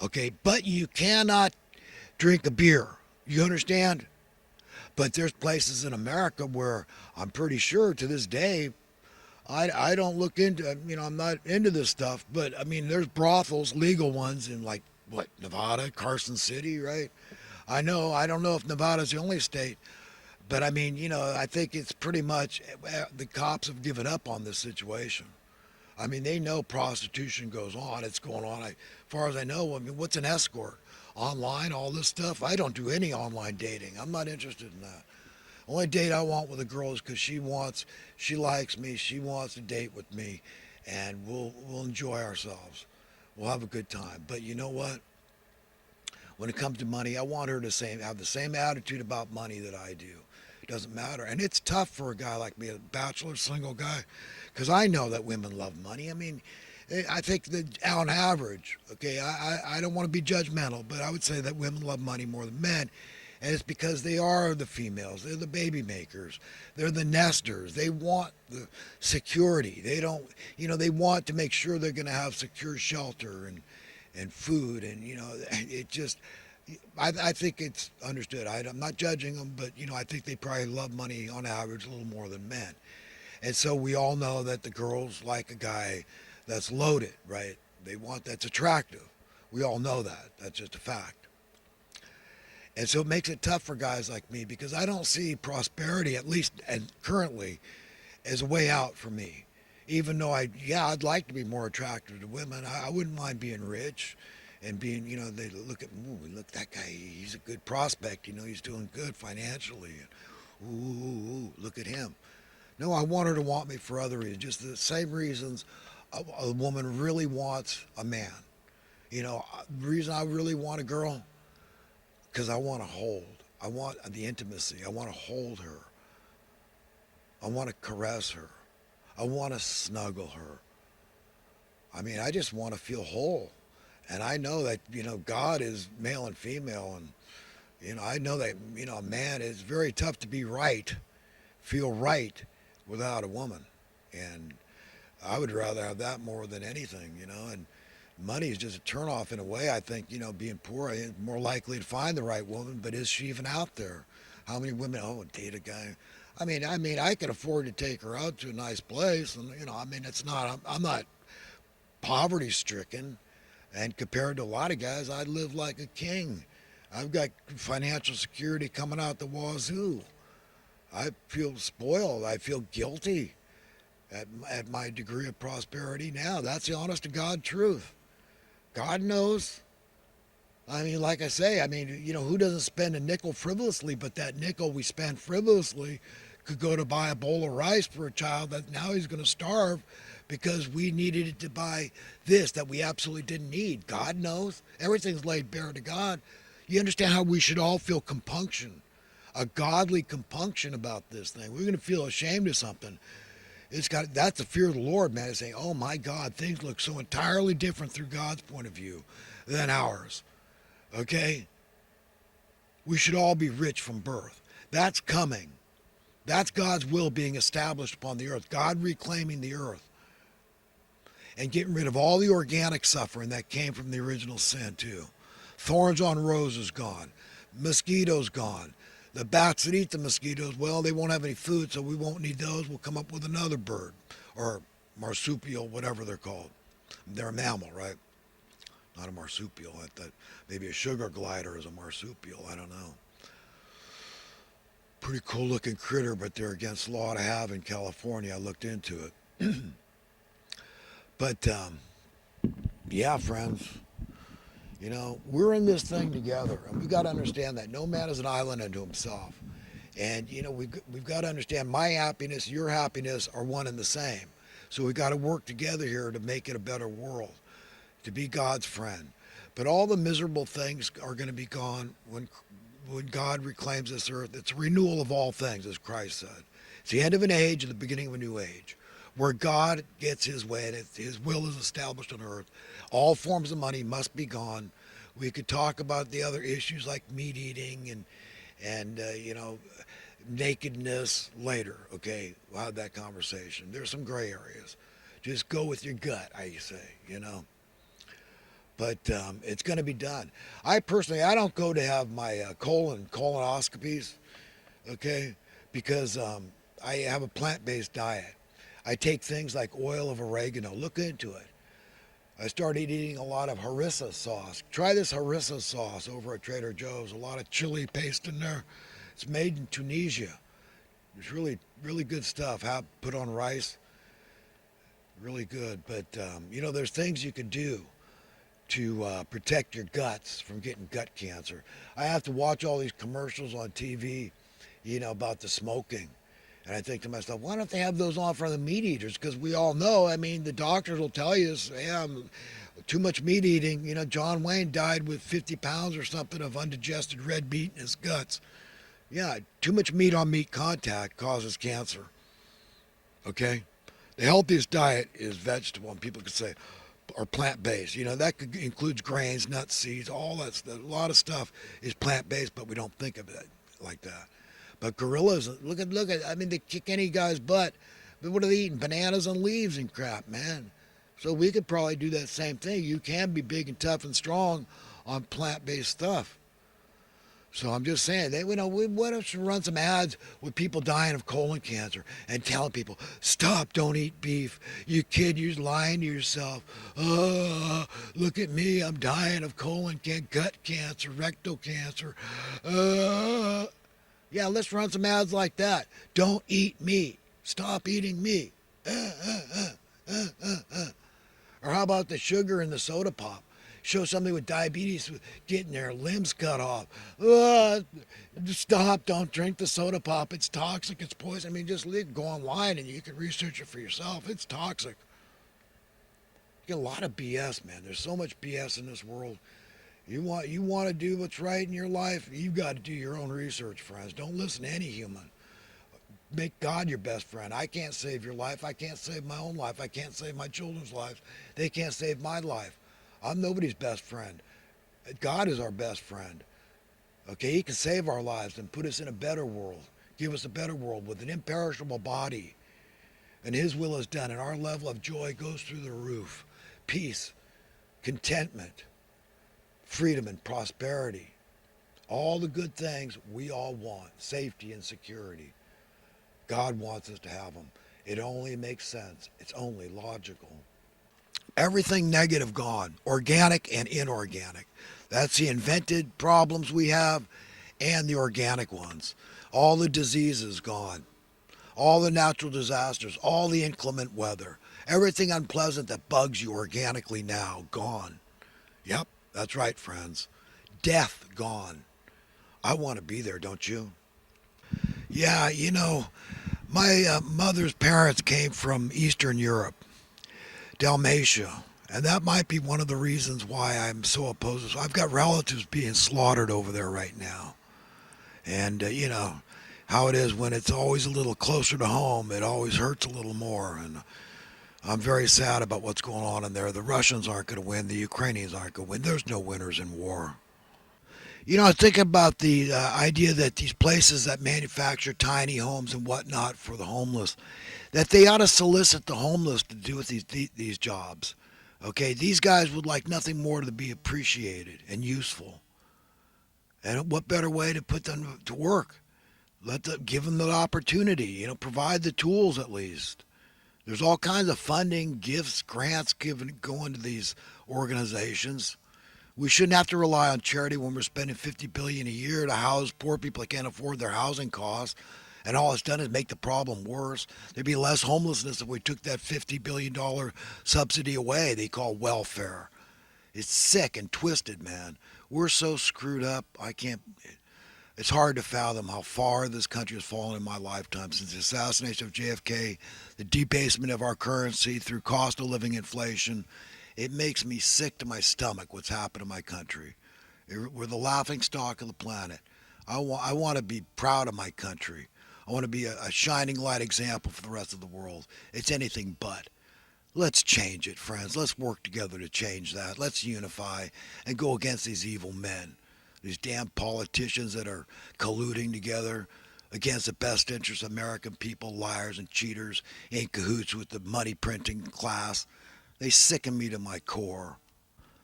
Okay, but you cannot drink a beer. You understand? But there's places in America where I'm pretty sure to this day, I don't look into, I'm not into this stuff, but I mean, there's brothels, legal ones in like, what, Nevada, Carson City, right? I don't know if Nevada's the only state, but I mean, I think it's pretty much the cops have given up on this situation. I mean, they know prostitution goes on. It's going on. As far as I know, I mean, what's an escort? Online, all this stuff. I don't do any online dating. I'm not interested in that. Only date I want with a girl is because she likes me, she wants to date with me, and we'll enjoy ourselves. We'll have a good time. But you know what? When it comes to money, I want her to have the same attitude about money that I do. It doesn't matter. And it's tough for a guy like me, a bachelor, single guy, because I know that women love money. I mean, I think that on average, okay, I don't want to be judgmental, but I would say that women love money more than men. And it's because they are the females. They're the baby makers. They're the nesters. They want the security. They don't, they want to make sure they're going to have secure shelter and food. And, it just, I think it's understood. I'm not judging them, but, I think they probably love money on average a little more than men. And so we all know that the girls like a guy that's loaded, right? They want that's attractive. We all know that. That's just a fact. And so it makes it tough for guys like me because I don't see prosperity, at least and currently, as a way out for me. Even though I'd like to be more attractive to women. I wouldn't mind being rich and being, they look at, ooh, look, that guy, he's a good prospect, he's doing good financially. Ooh, look at him. No, I want her to want me for other reasons, just the same reasons a woman really wants a man. The reason I really want a girl, because I want to hold. I want the intimacy. I want to hold her. I want to caress her. I want to snuggle her. I mean, I just want to feel whole. And I know that, God is male and female. And, I know that, a man is very tough to be right, feel right without a woman. And I would rather have that more than anything, And money is just a turnoff in a way. I think, being poor, I'm more likely to find the right woman, but is she even out there? How many women, date a guy? I can afford to take her out to a nice place, and it's not. I'm not poverty stricken, and compared to a lot of guys, I live like a king. I've got financial security coming out the wazoo. I feel spoiled. I feel guilty at my degree of prosperity now. That's the honest to God truth. God knows. I mean, like I say, who doesn't spend a nickel frivolously? But that nickel we spend frivolously could go to buy a bowl of rice for a child that now he's going to starve because we needed it to buy this that we absolutely didn't need. God knows. Everything's laid bare to God. You understand how we should all feel compunction, a godly compunction about this thing. We're going to feel ashamed of something. That's the fear of the Lord, man. Is saying, oh my God, things look so entirely different through God's point of view than ours. Okay? We should all be rich from birth. That's coming. That's God's will being established upon the earth. God reclaiming the earth and getting rid of all the organic suffering that came from the original sin, too. Thorns on roses gone. Mosquitoes gone. The bats that eat the mosquitoes, well, they won't have any food, so we won't need those. We'll come up with another bird or marsupial, whatever they're called. They're a mammal, right? Not a marsupial. That maybe a sugar glider is a marsupial. I don't know. Pretty cool looking critter, but they're against law to have in California. I looked into it. But yeah, friends, we're in this thing together, and we've got to understand that no man is an island unto himself. And we've got to understand my happiness, your happiness are one and the same. So we've got to work together here to make it a better world, to be God's friend. But all the miserable things are going to be gone when God reclaims this earth. It's a renewal of all things, as Christ said. It's the end of an age and the beginning of a new age, where God gets his way and his will is established on earth. All forms of money must be gone. We could talk about the other issues like meat eating and nakedness later. Okay, we'll have that conversation. There's some gray areas. Just go with your gut, I say. but it's going to be done. I personally, I don't go to have my colonoscopies, okay, because I have a plant-based diet. I take things like oil of oregano. Look into it. I started eating a lot of harissa sauce. Try this harissa sauce over at Trader Joe's. A lot of chili paste in there. It's made in Tunisia. It's really, really good stuff. How put on rice, really good. But there's things you can do to protect your guts from getting gut cancer. I have to watch all these commercials on TV, about the smoking. And I think to myself, why don't they have those on for the meat eaters? Because we all know, I mean, the doctors will tell you, yeah, too much meat eating. John Wayne died with 50 pounds or something of undigested red meat in his guts. Yeah, too much meat on meat contact causes cancer. Okay? The healthiest diet is vegetable, and people could say, or plant based. That includes grains, nuts, seeds, all that stuff. A lot of stuff is plant based, but we don't think of it like that. But gorillas, look at. I mean, they kick any guy's butt. But what are they eating? Bananas and leaves and crap, man. So we could probably do that same thing. You can be big and tough and strong on plant-based stuff. So I'm just saying, what if we run some ads with people dying of colon cancer and telling people, stop, don't eat beef. You kid, you're lying to yourself. Oh, look at me, I'm dying of colon cancer, gut cancer, rectal cancer. Yeah, let's run some ads like that. Don't eat meat. Stop eating meat. Or how about the sugar in the soda pop? Show somebody with diabetes getting their limbs cut off. Stop, don't drink the soda pop. It's toxic, it's poison. I mean, just go online and you can research it for yourself. It's toxic. You get a lot of BS, man. There's so much BS in this world. You want to do what's right in your life, you've got to do your own research, friends. Don't listen to any human. Make God your best friend. I can't save your life. I can't save my own life. I can't save my children's lives. They can't save my life. I'm nobody's best friend. God is our best friend. Okay, He can save our lives and put us in a better world. Give us a better world with an imperishable body. And His will is done, and our level of joy goes through the roof. Peace, contentment, freedom, and prosperity. All the good things we all want. Safety and security. God wants us to have them. It only makes sense. It's only logical. Everything negative gone, organic and inorganic. That's the invented problems we have and the organic ones. All the diseases gone, all the natural disasters, all the inclement weather, everything unpleasant that bugs you organically now, gone. Yep, that's right, friends. Death gone. I want to be there, don't you? Yeah, my mother's parents came from Eastern Europe, Dalmatia. And that might be one of the reasons why I'm so opposed. I've got relatives being slaughtered over there right now. And, how it is when it's always a little closer to home, it always hurts a little more. And I'm very sad about what's going on in there. The Russians aren't going to win. The Ukrainians aren't going to win. There's no winners in war. I think about the idea that these places that manufacture tiny homes and whatnot for the homeless, that they ought to solicit the homeless to do with these jobs. Okay, these guys would like nothing more to be appreciated and useful. And what better way to put them to work? Give them the opportunity. Provide the tools at least. There's all kinds of funding, gifts, grants going to these organizations. We shouldn't have to rely on charity when we're spending $50 billion a year to house poor people that can't afford their housing costs. And all it's done is make the problem worse. There'd be less homelessness if we took that $50 billion subsidy away they call welfare. It's sick and twisted, man. We're so screwed up. It's hard to fathom how far this country has fallen in my lifetime since the assassination of JFK, the debasement of our currency through cost of living inflation. It makes me sick to my stomach what's happened to my country. We're the laughing stock of the planet. I want to be proud of my country. I want to be a shining light example for the rest of the world. It's anything but. Let's change it, friends. Let's work together to change that. Let's unify and go against these evil men, these damn politicians that are colluding together against the best interests of American people, liars and cheaters, in cahoots with the money printing class. They sicken me to my core.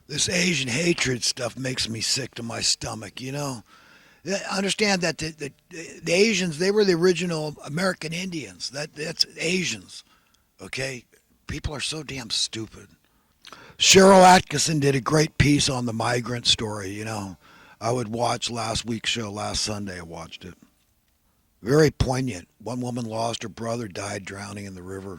This Asian hatred stuff makes me sick to my stomach, you know? Yeah, understand that the Asians, they were the original American Indians. That's Asians, okay? People are so damn stupid. Cheryl Atkinson did a great piece on the migrant story, you know. I would watch last week's show, last Sunday I watched it. Very poignant. One woman lost her brother, died drowning in the river.